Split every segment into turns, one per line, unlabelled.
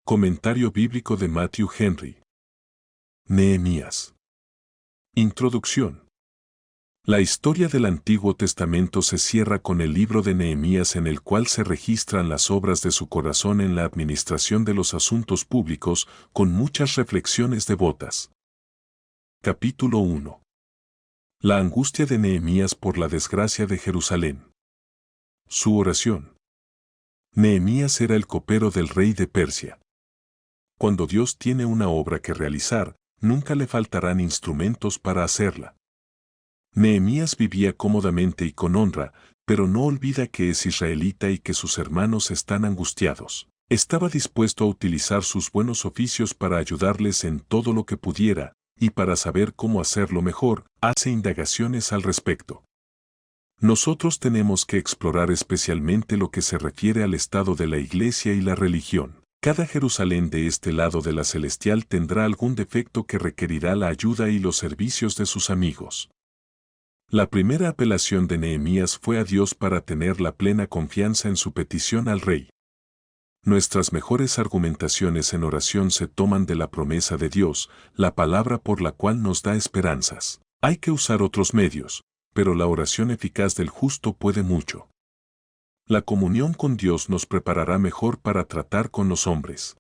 Comentario bíblico de Matthew Henry. Nehemías. Introducción. La historia del Antiguo Testamento se cierra con el libro de Nehemías, en el cual se registran las obras de su corazón en la administración de los asuntos públicos, con muchas reflexiones devotas. Capítulo 1. La angustia de Nehemías por la desgracia de Jerusalén. Su oración. Nehemías era el copero del rey de Persia. Cuando Dios tiene una obra que realizar, nunca le faltarán instrumentos para hacerla. Nehemías vivía cómodamente y con honra, pero no olvida que es israelita y que sus hermanos están angustiados. Estaba dispuesto a utilizar sus buenos oficios para ayudarles en todo lo que pudiera, y para saber cómo hacerlo mejor, hace indagaciones al respecto. Nosotros tenemos que explorar especialmente lo que se refiere al estado de la iglesia y la religión. Cada Jerusalén de este lado de la celestial tendrá algún defecto que requerirá la ayuda y los servicios de sus amigos. La primera apelación de Nehemías fue a Dios para tener la plena confianza en su petición al rey. Nuestras mejores argumentaciones en oración se toman de la promesa de Dios, la palabra por la cual nos da esperanzas. Hay que usar otros medios, pero la oración eficaz del justo puede mucho. La comunión con Dios nos preparará mejor para tratar con los hombres.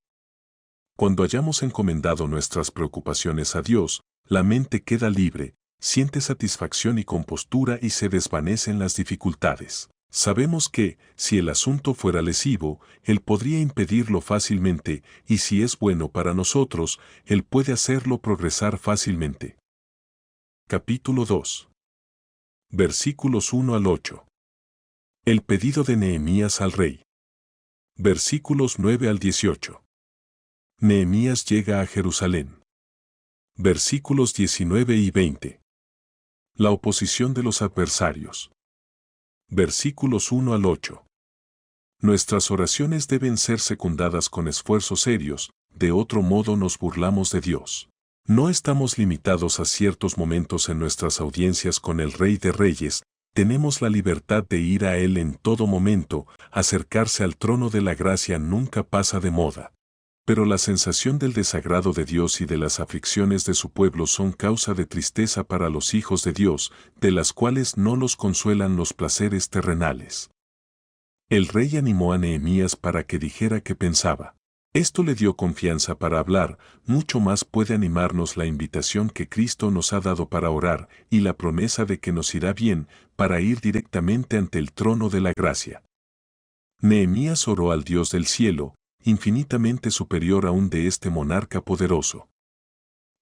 Cuando hayamos encomendado nuestras preocupaciones a Dios, la mente queda libre, siente satisfacción y compostura y se desvanecen las dificultades. Sabemos que, si el asunto fuera lesivo, Él podría impedirlo fácilmente, y si es bueno para nosotros, Él puede hacerlo progresar fácilmente. Capítulo 2. Versículos 1 al 8. El pedido de Nehemías al rey. Versículos 9 al 18. Nehemías llega a Jerusalén. Versículos 19 y 20. La oposición de los adversarios. Versículos 1 al 8. Nuestras oraciones deben ser secundadas con esfuerzos serios, de otro modo nos burlamos de Dios. No estamos limitados a ciertos momentos en nuestras audiencias con el Rey de Reyes, tenemos la libertad de ir a Él en todo momento, acercarse al trono de la gracia nunca pasa de moda. Pero la sensación del desagrado de Dios y de las aflicciones de su pueblo son causa de tristeza para los hijos de Dios, de las cuales no los consuelan los placeres terrenales. El rey animó a Nehemías para que dijera qué pensaba. Esto le dio confianza para hablar, mucho más puede animarnos la invitación que Cristo nos ha dado para orar, y la promesa de que nos irá bien, para ir directamente ante el trono de la gracia. Nehemías oró al Dios del cielo, infinitamente superior aún de este monarca poderoso.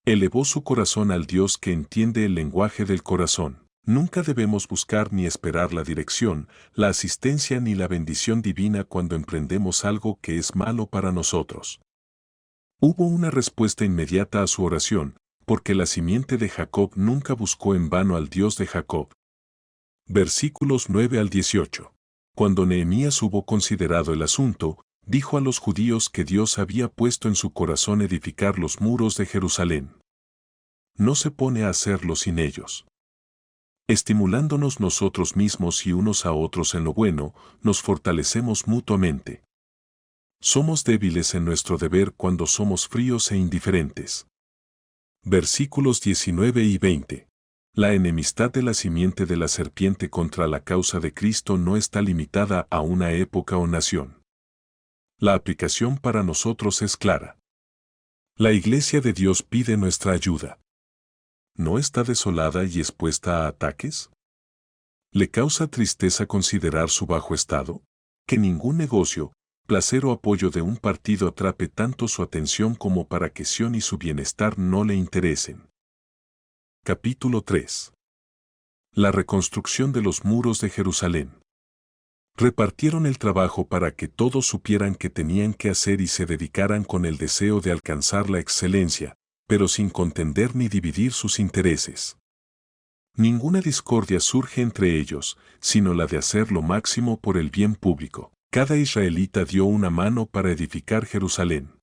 Elevó su corazón al Dios que entiende el lenguaje del corazón. Nunca debemos buscar ni esperar la dirección, la asistencia ni la bendición divina cuando emprendemos algo que es malo para nosotros. Hubo una respuesta inmediata a su oración, porque la simiente de Jacob nunca buscó en vano al Dios de Jacob. Versículos 9 al 18. Cuando Nehemías hubo considerado el asunto, dijo a los judíos que Dios había puesto en su corazón edificar los muros de Jerusalén. No se pone a hacerlo sin ellos. Estimulándonos nosotros mismos y unos a otros en lo bueno, nos fortalecemos mutuamente. Somos débiles en nuestro deber cuando somos fríos e indiferentes. Versículos 19 y 20. La enemistad de la simiente de la serpiente contra la causa de Cristo no está limitada a una época o nación. La aplicación para nosotros es clara. La Iglesia de Dios pide nuestra ayuda. ¿No está desolada y expuesta a ataques? ¿Le causa tristeza considerar su bajo estado? Que ningún negocio, placer o apoyo de un partido atrape tanto su atención como para que Sión y su bienestar no le interesen. Capítulo 3. La reconstrucción de los muros de Jerusalén. Repartieron el trabajo para que todos supieran qué tenían que hacer y se dedicaran con el deseo de alcanzar la excelencia, pero sin contender ni dividir sus intereses. Ninguna discordia surge entre ellos, sino la de hacer lo máximo por el bien público. Cada israelita dio una mano para edificar Jerusalén.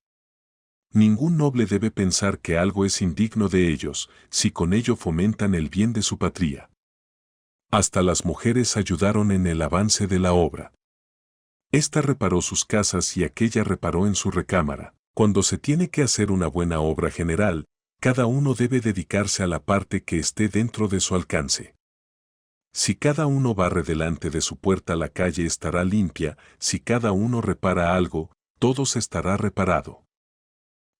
Ningún noble debe pensar que algo es indigno de ellos, si con ello fomentan el bien de su patria. Hasta las mujeres ayudaron en el avance de la obra. Esta reparó sus casas y aquella reparó en su recámara. Cuando se tiene que hacer una buena obra general, cada uno debe dedicarse a la parte que esté dentro de su alcance. Si cada uno barre delante de su puerta, la calle estará limpia; si cada uno repara algo, todo estará reparado.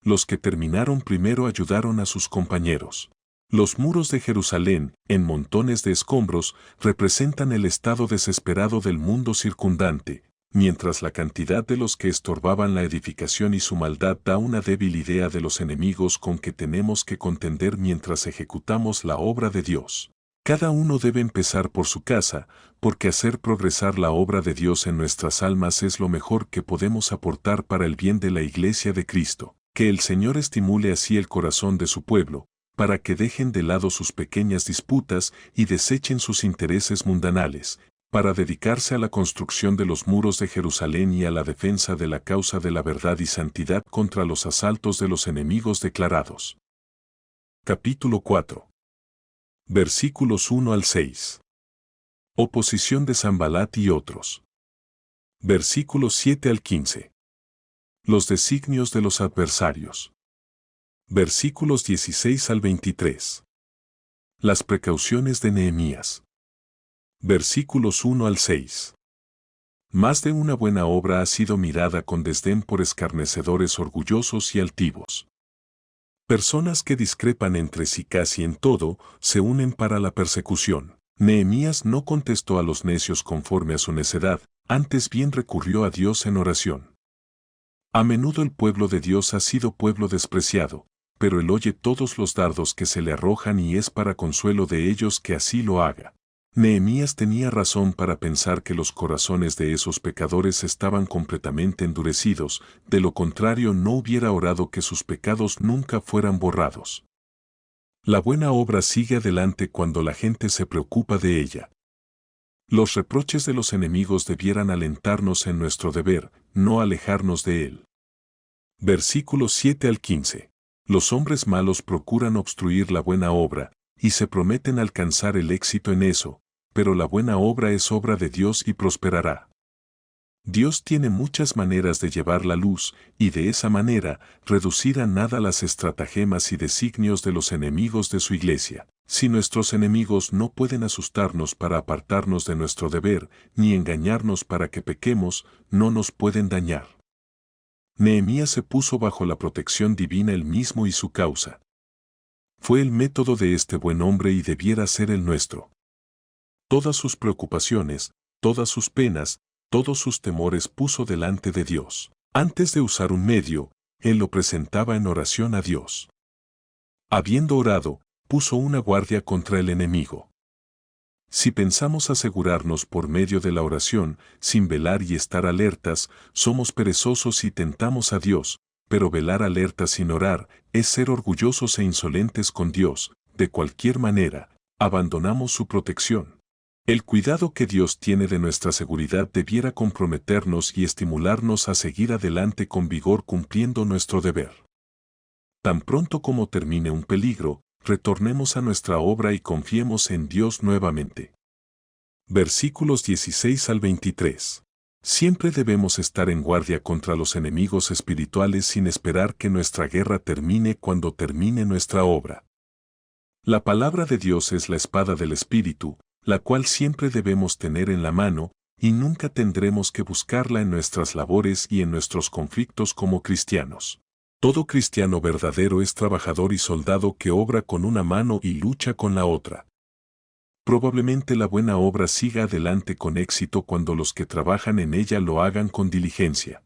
Los que terminaron primero ayudaron a sus compañeros. Los muros de Jerusalén, en montones de escombros, representan el estado desesperado del mundo circundante, mientras la cantidad de los que estorbaban la edificación y su maldad da una débil idea de los enemigos con que tenemos que contender mientras ejecutamos la obra de Dios. Cada uno debe empezar por su casa, porque hacer progresar la obra de Dios en nuestras almas es lo mejor que podemos aportar para el bien de la Iglesia de Cristo. Que el Señor estimule así el corazón de su pueblo, para que dejen de lado sus pequeñas disputas y desechen sus intereses mundanales, para dedicarse a la construcción de los muros de Jerusalén y a la defensa de la causa de la verdad y santidad contra los asaltos de los enemigos declarados. Capítulo 4. Versículos 1 al 6. Oposición de Sanbalat y otros. Versículos 7 al 15. Los designios de los adversarios. Versículos 16 al 23. Las precauciones de Nehemías. Versículos 1 al 6. Más de una buena obra ha sido mirada con desdén por escarnecedores orgullosos y altivos. Personas que discrepan entre sí casi en todo, se unen para la persecución. Nehemías no contestó a los necios conforme a su necedad, antes bien recurrió a Dios en oración. A menudo el pueblo de Dios ha sido pueblo despreciado, pero Él oye todos los dardos que se le arrojan y es para consuelo de ellos que así lo haga. Nehemías tenía razón para pensar que los corazones de esos pecadores estaban completamente endurecidos, de lo contrario no hubiera orado que sus pecados nunca fueran borrados. La buena obra sigue adelante cuando la gente se preocupa de ella. Los reproches de los enemigos debieran alentarnos en nuestro deber, no alejarnos de él. Versículos 7 al 15. Los hombres malos procuran obstruir la buena obra, y se prometen alcanzar el éxito en eso, pero la buena obra es obra de Dios y prosperará. Dios tiene muchas maneras de llevar la luz, y de esa manera, reducir a nada las estratagemas y designios de los enemigos de su iglesia. Si nuestros enemigos no pueden asustarnos para apartarnos de nuestro deber, ni engañarnos para que pequemos, no nos pueden dañar. Nehemías se puso bajo la protección divina él mismo y su causa. Fue el método de este buen hombre y debiera ser el nuestro. Todas sus preocupaciones, todas sus penas, todos sus temores puso delante de Dios. Antes de usar un medio, él lo presentaba en oración a Dios. Habiendo orado, puso una guardia contra el enemigo. Si pensamos asegurarnos por medio de la oración, sin velar y estar alertas, somos perezosos y tentamos a Dios, pero velar alertas sin orar, es ser orgullosos e insolentes con Dios. De cualquier manera, abandonamos su protección. El cuidado que Dios tiene de nuestra seguridad debiera comprometernos y estimularnos a seguir adelante con vigor cumpliendo nuestro deber. Tan pronto como termine un peligro, retornemos a nuestra obra y confiemos en Dios nuevamente. Versículos 16 al 23. Siempre debemos estar en guardia contra los enemigos espirituales sin esperar que nuestra guerra termine cuando termine nuestra obra. La palabra de Dios es la espada del Espíritu, la cual siempre debemos tener en la mano, y nunca tendremos que buscarla en nuestras labores y en nuestros conflictos como cristianos. Todo cristiano verdadero es trabajador y soldado que obra con una mano y lucha con la otra. Probablemente la buena obra siga adelante con éxito cuando los que trabajan en ella lo hagan con diligencia.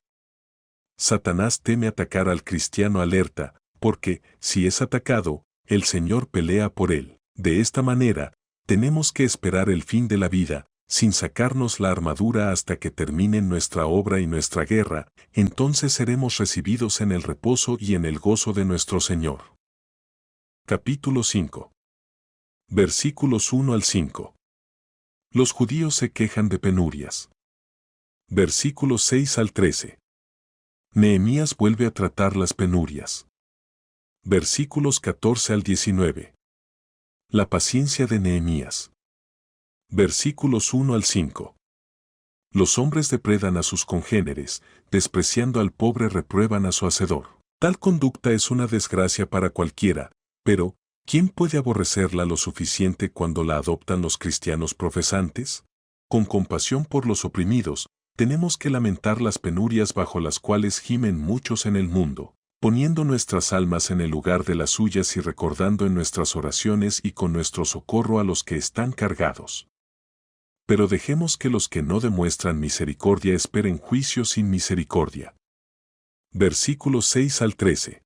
Satanás teme atacar al cristiano alerta, porque, si es atacado, el Señor pelea por él. De esta manera, tenemos que esperar el fin de la vida, sin sacarnos la armadura hasta que terminen nuestra obra y nuestra guerra, entonces seremos recibidos en el reposo y en el gozo de nuestro Señor. Capítulo 5. Versículos 1 al 5. Los judíos se quejan de penurias. Versículos 6 al 13. Nehemías vuelve a tratar las penurias. Versículos 14 al 19. La paciencia de Nehemías. Versículos 1 al 5. Los hombres depredan a sus congéneres, despreciando al pobre reprueban a su hacedor. Tal conducta es una desgracia para cualquiera, pero ¿quién puede aborrecerla lo suficiente cuando la adoptan los cristianos profesantes? Con compasión por los oprimidos, tenemos que lamentar las penurias bajo las cuales gimen muchos en el mundo, poniendo nuestras almas en el lugar de las suyas y recordando en nuestras oraciones y con nuestro socorro a los que están cargados. Pero dejemos que los que no demuestran misericordia esperen juicio sin misericordia. Versículos 6 al 13.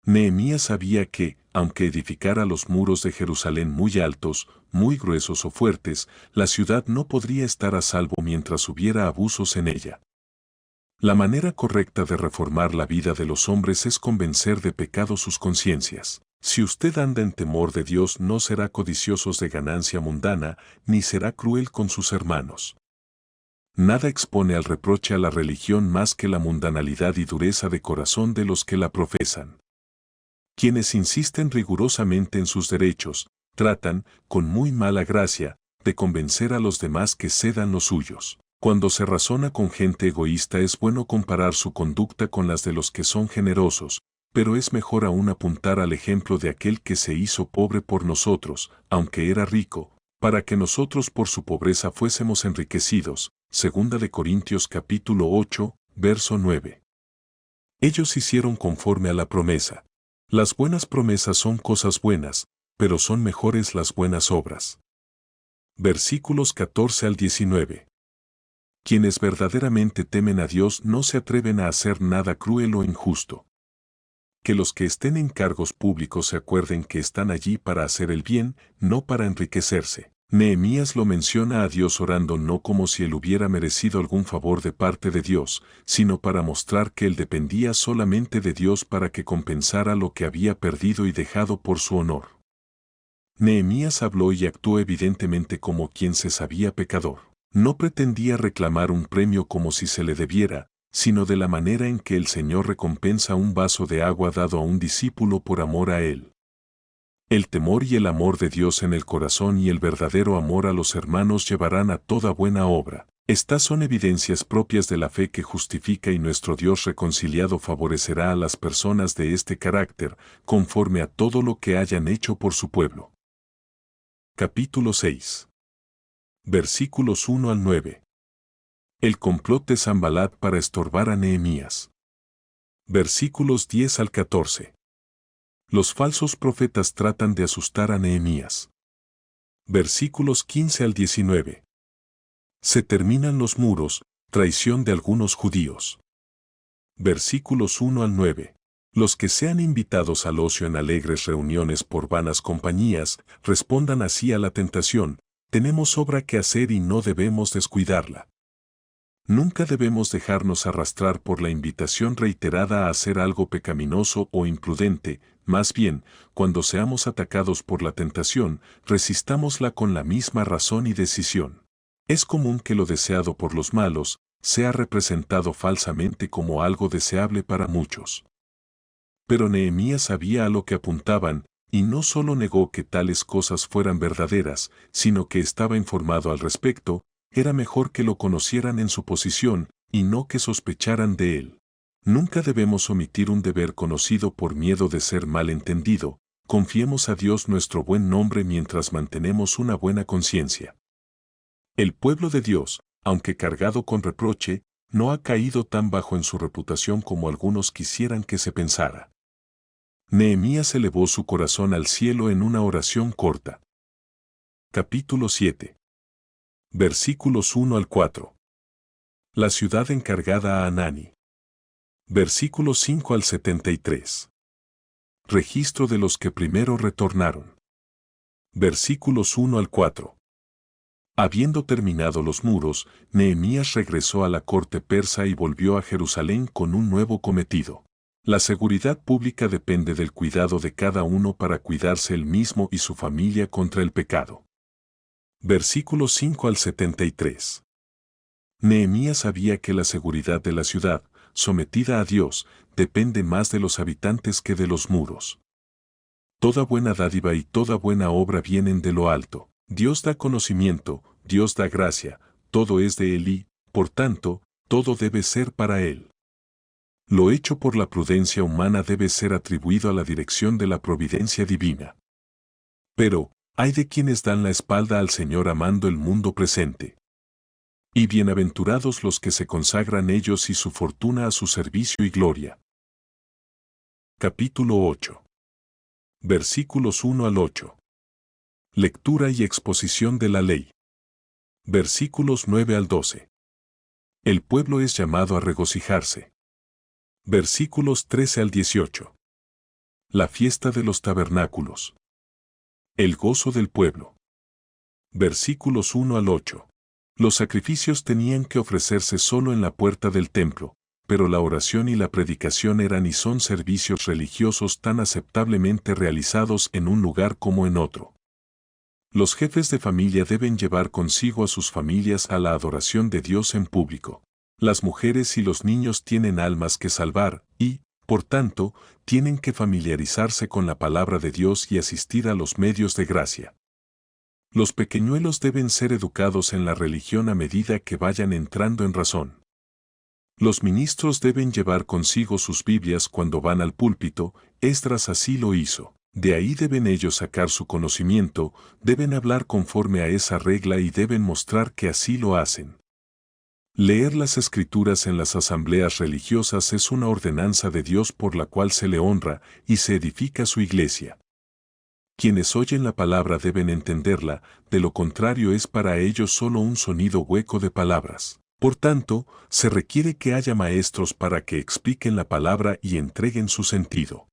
Nehemías sabía que, aunque edificara los muros de Jerusalén muy altos, muy gruesos o fuertes, la ciudad no podría estar a salvo mientras hubiera abusos en ella. La manera correcta de reformar la vida de los hombres es convencer de pecado sus conciencias. Si usted anda en temor de Dios, no será codicioso de ganancia mundana, ni será cruel con sus hermanos. Nada expone al reproche a la religión más que la mundanalidad y dureza de corazón de los que la profesan. Quienes insisten rigurosamente en sus derechos, tratan, con muy mala gracia, de convencer a los demás que cedan los suyos. Cuando se razona con gente egoísta es bueno comparar su conducta con las de los que son generosos, pero es mejor aún apuntar al ejemplo de aquel que se hizo pobre por nosotros, aunque era rico, para que nosotros por su pobreza fuésemos enriquecidos. 2 Corintios capítulo 8, verso 9. Ellos hicieron conforme a la promesa. Las buenas promesas son cosas buenas, pero son mejores las buenas obras. Versículos 14 al 19. Quienes verdaderamente temen a Dios no se atreven a hacer nada cruel o injusto. Que los que estén en cargos públicos se acuerden que están allí para hacer el bien, no para enriquecerse. Nehemías lo menciona a Dios orando no como si él hubiera merecido algún favor de parte de Dios, sino para mostrar que él dependía solamente de Dios para que compensara lo que había perdido y dejado por su honor. Nehemías habló y actuó evidentemente como quien se sabía pecador. No pretendía reclamar un premio como si se le debiera, sino de la manera en que el Señor recompensa un vaso de agua dado a un discípulo por amor a él. El temor y el amor de Dios en el corazón y el verdadero amor a los hermanos llevarán a toda buena obra. Estas son evidencias propias de la fe que justifica, y nuestro Dios reconciliado favorecerá a las personas de este carácter, conforme a todo lo que hayan hecho por su pueblo. Capítulo 6. Versículos 1 al 9. El complot de Sanbalat para estorbar a Nehemías. Versículos 10 al 14. Los falsos profetas tratan de asustar a Nehemías. Versículos 15 al 19. Se terminan los muros, traición de algunos judíos. Versículos 1 al 9. Los que sean invitados al ocio en alegres reuniones por vanas compañías, respondan así a la tentación: tenemos obra que hacer y no debemos descuidarla. Nunca debemos dejarnos arrastrar por la invitación reiterada a hacer algo pecaminoso o imprudente. Más bien, cuando seamos atacados por la tentación, resistámosla con la misma razón y decisión. Es común que lo deseado por los malos sea representado falsamente como algo deseable para muchos. Pero Nehemías sabía a lo que apuntaban, y no solo negó que tales cosas fueran verdaderas, sino que estaba informado al respecto. Era mejor que lo conocieran en su posición, y no que sospecharan de él. Nunca debemos omitir un deber conocido por miedo de ser mal entendido. Confiemos a Dios nuestro buen nombre mientras mantenemos una buena conciencia. El pueblo de Dios, aunque cargado con reproche, no ha caído tan bajo en su reputación como algunos quisieran que se pensara. Nehemías elevó su corazón al cielo en una oración corta. Capítulo 7. Versículos 1 al 4. La ciudad encargada a Hanani. Versículos 5 al 73. Registro de los que primero retornaron. Versículos 1 al 4. Habiendo terminado los muros, Nehemías regresó a la corte persa y volvió a Jerusalén con un nuevo cometido. La seguridad pública depende del cuidado de cada uno para cuidarse él mismo y su familia contra el pecado. Versículos 5 al 73. Nehemías sabía que la seguridad de la ciudad, sometida a Dios, depende más de los habitantes que de los muros. Toda buena dádiva y toda buena obra vienen de lo alto. Dios da conocimiento, Dios da gracia, todo es de Él y, por tanto, todo debe ser para Él. Lo hecho por la prudencia humana debe ser atribuido a la dirección de la providencia divina. Pero, hay de quienes dan la espalda al Señor amando el mundo presente. Y bienaventurados los que se consagran ellos y su fortuna a su servicio y gloria. Capítulo 8. Versículos 1 al 8. Lectura y exposición de la ley. Versículos 9 al 12. El pueblo es llamado a regocijarse. Versículos 13 al 18. La fiesta de los tabernáculos. El gozo del pueblo. Versículos 1 al 8. Los sacrificios tenían que ofrecerse solo en la puerta del templo, pero la oración y la predicación eran y son servicios religiosos tan aceptablemente realizados en un lugar como en otro. Los jefes de familia deben llevar consigo a sus familias a la adoración de Dios en público. Las mujeres y los niños tienen almas que salvar y, por tanto, tienen que familiarizarse con la palabra de Dios y asistir a los medios de gracia. Los pequeñuelos deben ser educados en la religión a medida que vayan entrando en razón. Los ministros deben llevar consigo sus Biblias cuando van al púlpito, Esdras así lo hizo. De ahí deben ellos sacar su conocimiento, deben hablar conforme a esa regla y deben mostrar que así lo hacen. Leer las Escrituras en las asambleas religiosas es una ordenanza de Dios por la cual se le honra y se edifica su iglesia. Quienes oyen la palabra deben entenderla, de lo contrario es para ellos solo un sonido hueco de palabras. Por tanto, se requiere que haya maestros para que expliquen la palabra y entreguen su sentido.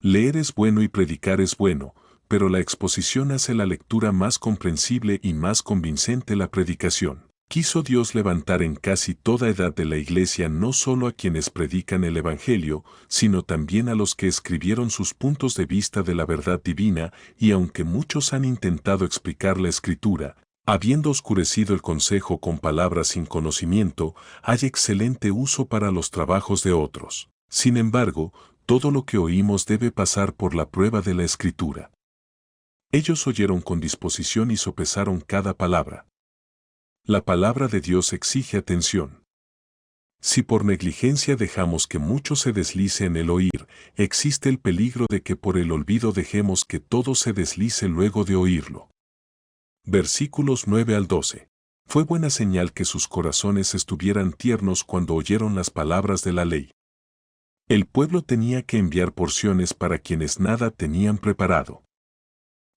Leer es bueno y predicar es bueno, pero la exposición hace la lectura más comprensible y más convincente la predicación. Quiso Dios levantar en casi toda edad de la Iglesia no solo a quienes predican el Evangelio, sino también a los que escribieron sus puntos de vista de la verdad divina, y aunque muchos han intentado explicar la Escritura, habiendo oscurecido el consejo con palabras sin conocimiento, hay excelente uso para los trabajos de otros. Sin embargo, todo lo que oímos debe pasar por la prueba de la Escritura. Ellos oyeron con disposición y sopesaron cada palabra. La palabra de Dios exige atención. Si por negligencia dejamos que mucho se deslice en el oír, existe el peligro de que por el olvido dejemos que todo se deslice luego de oírlo. Versículos 9 al 12. Fue buena señal que sus corazones estuvieran tiernos cuando oyeron las palabras de la ley. El pueblo tenía que enviar porciones para quienes nada tenían preparado.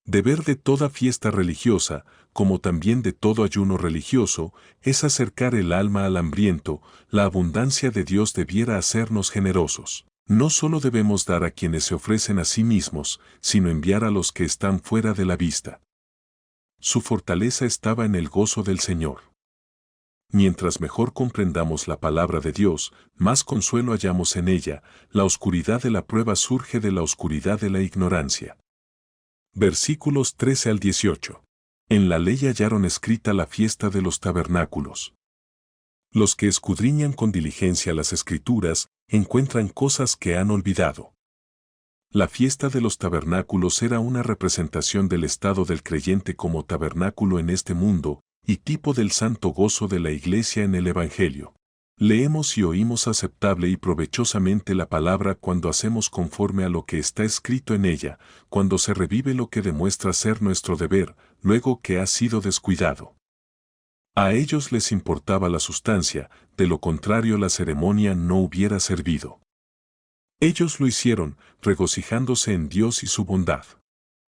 Deber de toda fiesta religiosa, como también de todo ayuno religioso, es acercar el alma al hambriento. La abundancia de Dios debiera hacernos generosos. No solo debemos dar a quienes se ofrecen a sí mismos, sino enviar a los que están fuera de la vista. Su fortaleza estaba en el gozo del Señor. Mientras mejor comprendamos la palabra de Dios, más consuelo hallamos en ella. La oscuridad de la prueba surge de la oscuridad de la ignorancia. Versículos 13 al 18. En la ley hallaron escrita la fiesta de los tabernáculos. Los que escudriñan con diligencia las Escrituras, encuentran cosas que han olvidado. La fiesta de los tabernáculos era una representación del estado del creyente como tabernáculo en este mundo, y tipo del santo gozo de la iglesia en el Evangelio. Leemos y oímos aceptable y provechosamente la palabra cuando hacemos conforme a lo que está escrito en ella, cuando se revive lo que demuestra ser nuestro deber, luego que ha sido descuidado. A ellos les importaba la sustancia, de lo contrario la ceremonia no hubiera servido. Ellos lo hicieron, regocijándose en Dios y su bondad.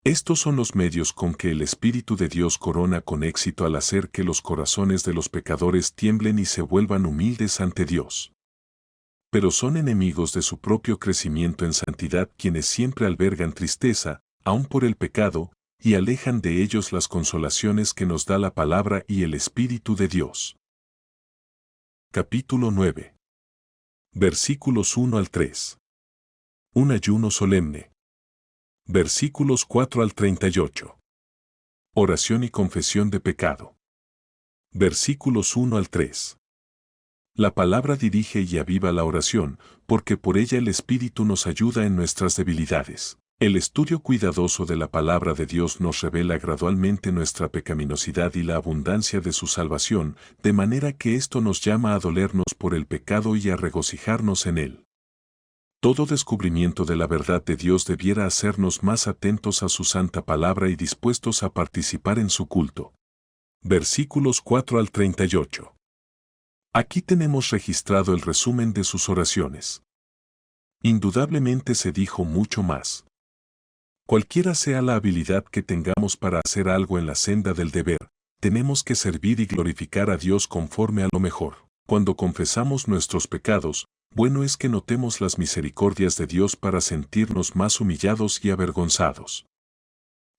Estos son los medios con que el Espíritu de Dios corona con éxito al hacer que los corazones de los pecadores tiemblen y se vuelvan humildes ante Dios. Pero son enemigos de su propio crecimiento en santidad quienes siempre albergan tristeza, aun por el pecado, y alejan de ellos las consolaciones que nos da la palabra y el Espíritu de Dios. Capítulo 9. Versículos 1 al 3. Un ayuno solemne. Versículos 4 al 38. Oración y confesión de pecado. Versículos 1 al 3. La palabra dirige y aviva la oración, porque por ella el Espíritu nos ayuda en nuestras debilidades. El estudio cuidadoso de la palabra de Dios nos revela gradualmente nuestra pecaminosidad y la abundancia de su salvación, de manera que esto nos llama a dolernos por el pecado y a regocijarnos en él. Todo descubrimiento de la verdad de Dios debiera hacernos más atentos a su santa palabra y dispuestos a participar en su culto. Versículos 4 al 38. Aquí tenemos registrado el resumen de sus oraciones. Indudablemente se dijo mucho más. Cualquiera sea la habilidad que tengamos para hacer algo en la senda del deber, tenemos que servir y glorificar a Dios conforme a lo mejor. Cuando confesamos nuestros pecados, bueno es que notemos las misericordias de Dios para sentirnos más humillados y avergonzados.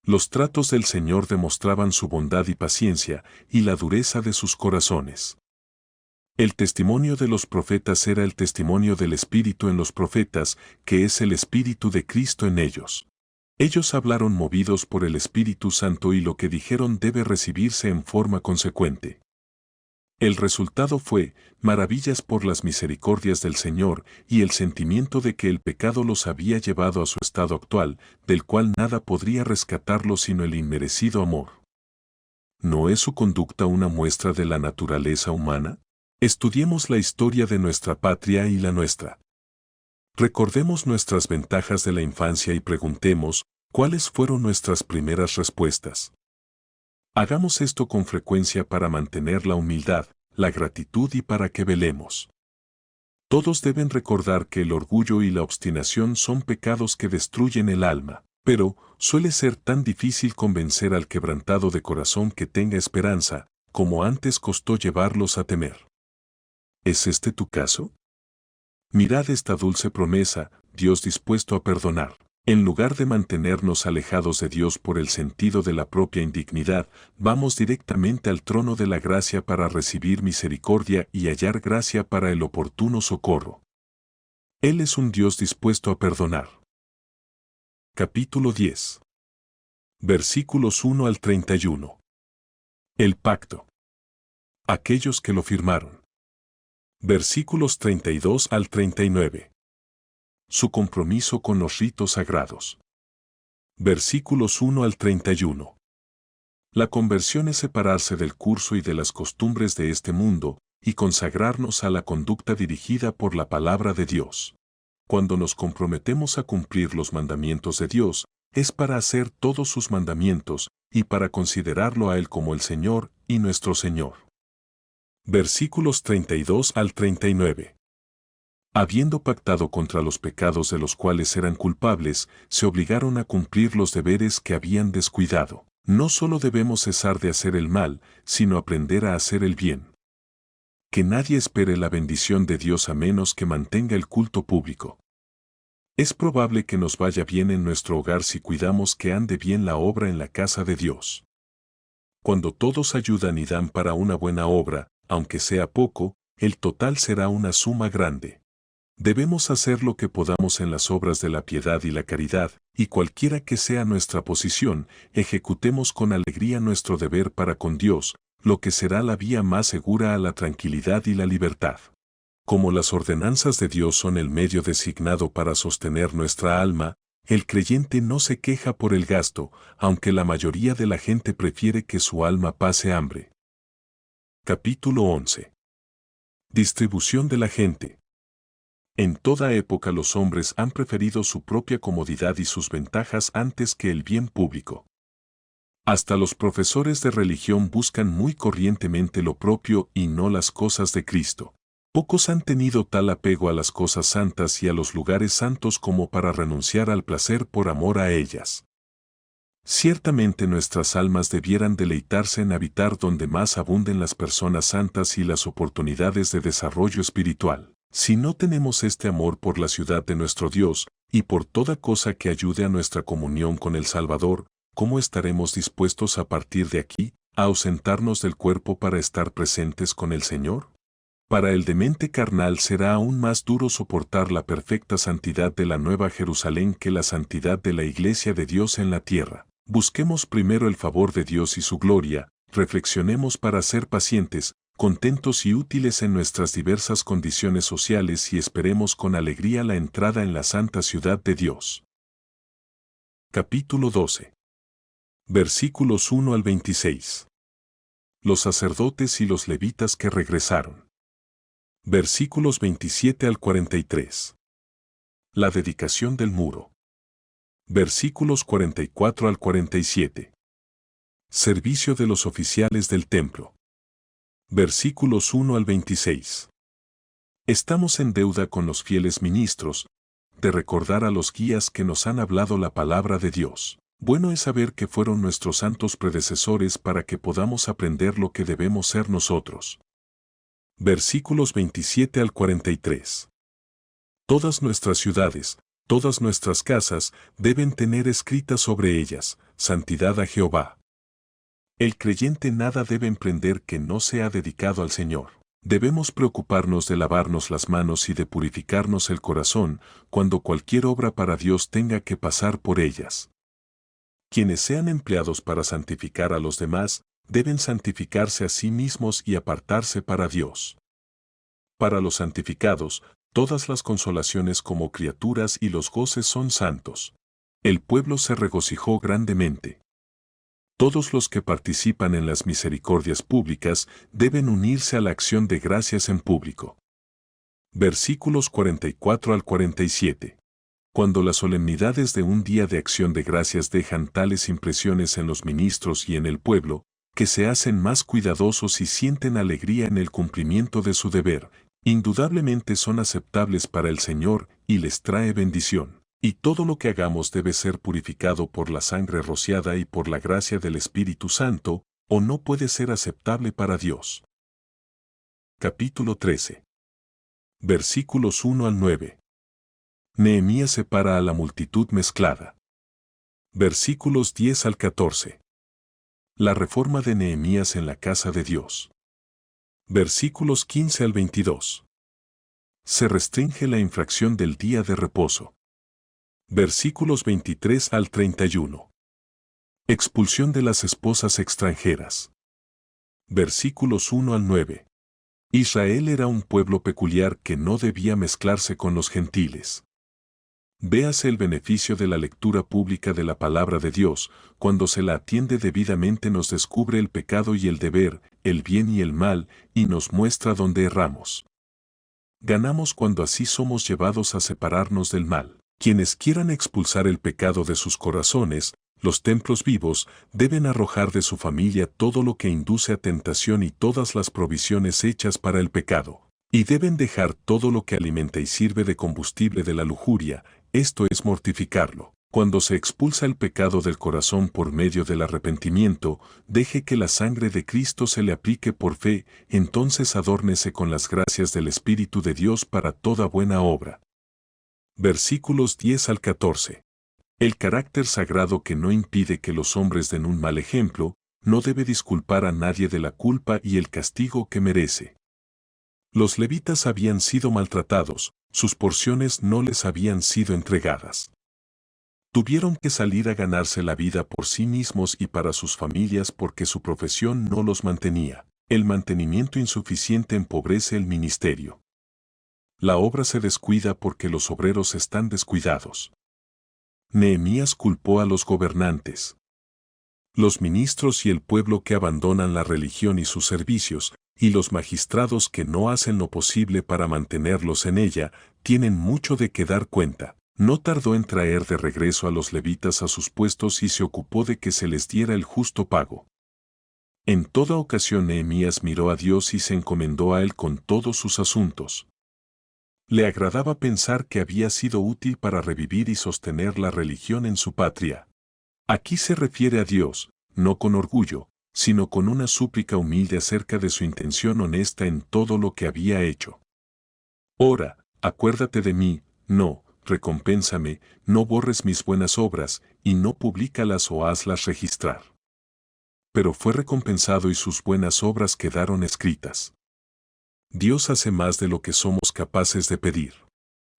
Los tratos del Señor demostraban su bondad y paciencia, y la dureza de sus corazones. El testimonio de los profetas era el testimonio del Espíritu en los profetas, que es el Espíritu de Cristo en ellos. Ellos hablaron movidos por el Espíritu Santo y lo que dijeron debe recibirse en forma consecuente. El resultado fue maravillas por las misericordias del Señor y el sentimiento de que el pecado los había llevado a su estado actual, del cual nada podría rescatarlos sino el inmerecido amor. ¿No es su conducta una muestra de la naturaleza humana? Estudiemos la historia de nuestra patria y la nuestra. Recordemos nuestras ventajas de la infancia y preguntemos, ¿cuáles fueron nuestras primeras respuestas? Hagamos esto con frecuencia para mantener la humildad, la gratitud y para que velemos. Todos deben recordar que el orgullo y la obstinación son pecados que destruyen el alma, pero suele ser tan difícil convencer al quebrantado de corazón que tenga esperanza, como antes costó llevarlos a temer. ¿Es este tu caso? Mirad esta dulce promesa, Dios dispuesto a perdonar. En lugar de mantenernos alejados de Dios por el sentido de la propia indignidad, vamos directamente al trono de la gracia para recibir misericordia y hallar gracia para el oportuno socorro. Él es un Dios dispuesto a perdonar. Capítulo 10. Versículos 1 al 31. El pacto. Aquellos que lo firmaron. Versículos 32 al 39. Su compromiso con los ritos sagrados. Versículos 1 al 31. La conversión es separarse del curso y de las costumbres de este mundo, y consagrarnos a la conducta dirigida por la palabra de Dios. Cuando nos comprometemos a cumplir los mandamientos de Dios, es para hacer todos sus mandamientos, y para considerarlo a Él como el Señor y nuestro Señor. Versículos 32 al 39. Habiendo pactado contra los pecados de los cuales eran culpables, se obligaron a cumplir los deberes que habían descuidado. No solo debemos cesar de hacer el mal, sino aprender a hacer el bien. Que nadie espere la bendición de Dios a menos que mantenga el culto público. Es probable que nos vaya bien en nuestro hogar si cuidamos que ande bien la obra en la casa de Dios. Cuando todos ayudan y dan para una buena obra, aunque sea poco, el total será una suma grande. Debemos hacer lo que podamos en las obras de la piedad y la caridad, y cualquiera que sea nuestra posición, ejecutemos con alegría nuestro deber para con Dios, lo que será la vía más segura a la tranquilidad y la libertad. Como las ordenanzas de Dios son el medio designado para sostener nuestra alma, el creyente no se queja por el gasto, aunque la mayoría de la gente prefiere que su alma pase hambre. Capítulo 11. Distribución de la gente. En toda época los hombres han preferido su propia comodidad y sus ventajas antes que el bien público. Hasta los profesores de religión buscan muy corrientemente lo propio y no las cosas de Cristo. Pocos han tenido tal apego a las cosas santas y a los lugares santos como para renunciar al placer por amor a ellas. Ciertamente nuestras almas debieran deleitarse en habitar donde más abunden las personas santas y las oportunidades de desarrollo espiritual. Si no tenemos este amor por la ciudad de nuestro Dios, y por toda cosa que ayude a nuestra comunión con el Salvador, ¿cómo estaremos dispuestos a partir de aquí, a ausentarnos del cuerpo para estar presentes con el Señor? Para el demente carnal será aún más duro soportar la perfecta santidad de la Nueva Jerusalén que la santidad de la Iglesia de Dios en la tierra. Busquemos primero el favor de Dios y su gloria, reflexionemos para ser pacientes, contentos y útiles en nuestras diversas condiciones sociales y esperemos con alegría la entrada en la santa ciudad de Dios. Capítulo 12. Versículos 1 al 26. Los sacerdotes y los levitas que regresaron. Versículos 27 al 43. La dedicación del muro. Versículos 44 al 47. Servicio de los oficiales del templo. Versículos 1 al 26. Estamos en deuda con los fieles ministros, de recordar a los guías que nos han hablado la palabra de Dios. Bueno es saber que fueron nuestros santos predecesores para que podamos aprender lo que debemos ser nosotros. Versículos 27 al 43. Todas nuestras ciudades, todas nuestras casas, deben tener escritas sobre ellas, santidad a Jehová. El creyente nada debe emprender que no sea dedicado al Señor. Debemos preocuparnos de lavarnos las manos y de purificarnos el corazón cuando cualquier obra para Dios tenga que pasar por ellas. Quienes sean empleados para santificar a los demás, deben santificarse a sí mismos y apartarse para Dios. Para los santificados, todas las consolaciones como criaturas y los goces son santos. El pueblo se regocijó grandemente. Todos los que participan en las misericordias públicas deben unirse a la acción de gracias en público. Versículos 44 al 47. Cuando las solemnidades de un día de acción de gracias dejan tales impresiones en los ministros y en el pueblo, que se hacen más cuidadosos y sienten alegría en el cumplimiento de su deber, indudablemente son aceptables para el Señor y les trae bendición. Y todo lo que hagamos debe ser purificado por la sangre rociada y por la gracia del Espíritu Santo, o no puede ser aceptable para Dios. Capítulo 13. Versículos 1 al 9. Nehemías separa a la multitud mezclada. Versículos 10 al 14. La reforma de Nehemías en la casa de Dios. Versículos 15 al 22. Se restringe la infracción del día de reposo. Versículos 23 al 31. Expulsión de las esposas extranjeras. Versículos 1 al 9. Israel era un pueblo peculiar que no debía mezclarse con los gentiles. Véase el beneficio de la lectura pública de la palabra de Dios, cuando se la atiende debidamente nos descubre el pecado y el deber, el bien y el mal, y nos muestra dónde erramos. Ganamos cuando así somos llevados a separarnos del mal. Quienes quieran expulsar el pecado de sus corazones, los templos vivos, deben arrojar de su familia todo lo que induce a tentación y todas las provisiones hechas para el pecado. Y deben dejar todo lo que alimenta y sirve de combustible de la lujuria, esto es mortificarlo. Cuando se expulsa el pecado del corazón por medio del arrepentimiento, deje que la sangre de Cristo se le aplique por fe, entonces adórnese con las gracias del Espíritu de Dios para toda buena obra. Versículos 10 al 14. El carácter sagrado que no impide que los hombres den un mal ejemplo, no debe disculpar a nadie de la culpa y el castigo que merece. Los levitas habían sido maltratados, sus porciones no les habían sido entregadas. Tuvieron que salir a ganarse la vida por sí mismos y para sus familias porque su profesión no los mantenía. El mantenimiento insuficiente empobrece el ministerio. La obra se descuida porque los obreros están descuidados. Nehemías culpó a los gobernantes. Los ministros y el pueblo que abandonan la religión y sus servicios, y los magistrados que no hacen lo posible para mantenerlos en ella, tienen mucho de qué dar cuenta. No tardó en traer de regreso a los levitas a sus puestos y se ocupó de que se les diera el justo pago. En toda ocasión Nehemías miró a Dios y se encomendó a Él con todos sus asuntos. Le agradaba pensar que había sido útil para revivir y sostener la religión en su patria. Aquí se refiere a Dios, no con orgullo, sino con una súplica humilde acerca de su intención honesta en todo lo que había hecho. Ora, acuérdate de mí, no, recompénsame, no borres mis buenas obras, y no publícalas o hazlas registrar. Pero fue recompensado y sus buenas obras quedaron escritas. Dios hace más de lo que somos capaces de pedir.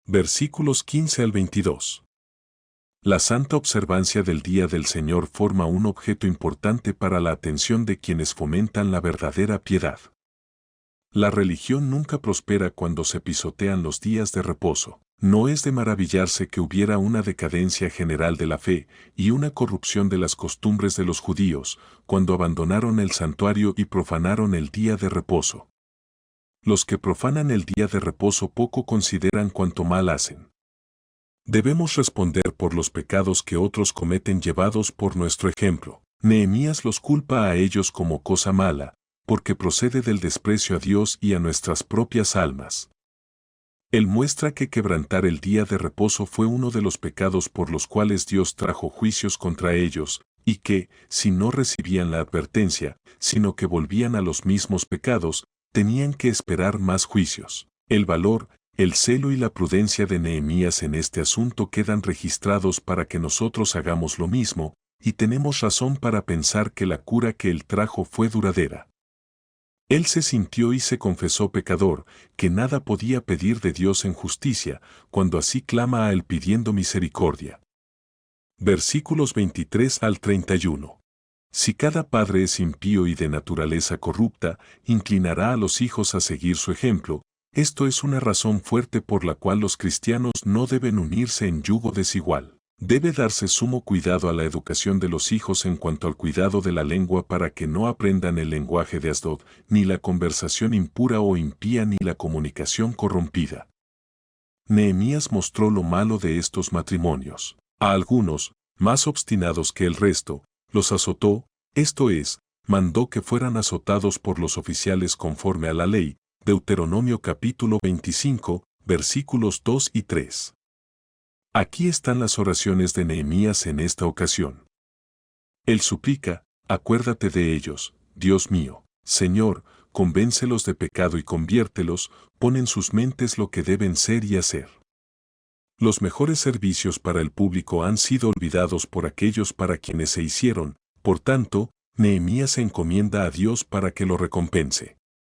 Versículos 15 al 22. La santa observancia del Día del Señor forma un objeto importante para la atención de quienes fomentan la verdadera piedad. La religión nunca prospera cuando se pisotean los días de reposo. No es de maravillarse que hubiera una decadencia general de la fe y una corrupción de las costumbres de los judíos, cuando abandonaron el santuario y profanaron el día de reposo. Los que profanan el día de reposo poco consideran cuánto mal hacen. Debemos responder por los pecados que otros cometen llevados por nuestro ejemplo. Nehemías los culpa a ellos como cosa mala, porque procede del desprecio a Dios y a nuestras propias almas. Él muestra que quebrantar el día de reposo fue uno de los pecados por los cuales Dios trajo juicios contra ellos, y que, si no recibían la advertencia, sino que volvían a los mismos pecados, tenían que esperar más juicios. El valor, el celo y la prudencia de Nehemías en este asunto quedan registrados para que nosotros hagamos lo mismo, y tenemos razón para pensar que la cura que él trajo fue duradera. Él se sintió y se confesó pecador, que nada podía pedir de Dios en justicia, cuando así clama a él pidiendo misericordia. Versículos 23 al 31. Si cada padre es impío y de naturaleza corrupta, inclinará a los hijos a seguir su ejemplo. Esto es una razón fuerte por la cual los cristianos no deben unirse en yugo desigual. Debe darse sumo cuidado a la educación de los hijos en cuanto al cuidado de la lengua para que no aprendan el lenguaje de Asdod, ni la conversación impura o impía ni la comunicación corrompida. Nehemías mostró lo malo de estos matrimonios. A algunos, más obstinados que el resto, los azotó, esto es, mandó que fueran azotados por los oficiales conforme a la ley. Deuteronomio capítulo 25, versículos 2 y 3. Aquí están las oraciones de Nehemías en esta ocasión. Él suplica, acuérdate de ellos, Dios mío, Señor, convéncelos de pecado y conviértelos, pon en sus mentes lo que deben ser y hacer. Los mejores servicios para el público han sido olvidados por aquellos para quienes se hicieron, por tanto, Nehemías se encomienda a Dios para que lo recompense.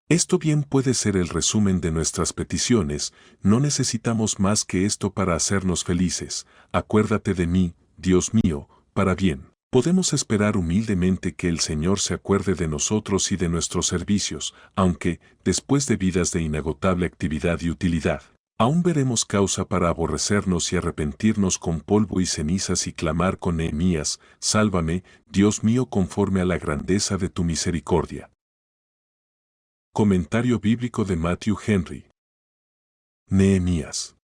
Esto bien puede ser el resumen de nuestras peticiones, no necesitamos más que esto para hacernos felices. Acuérdate de mí, Dios mío, para bien. Podemos esperar humildemente que el Señor se acuerde de nosotros y de nuestros servicios, aunque, después de vidas de inagotable actividad y utilidad, aún veremos causa para aborrecernos y arrepentirnos con polvo y cenizas y clamar con Nehemías, sálvame, Dios mío, conforme a la grandeza de tu misericordia. Comentario bíblico de Matthew Henry. Nehemías.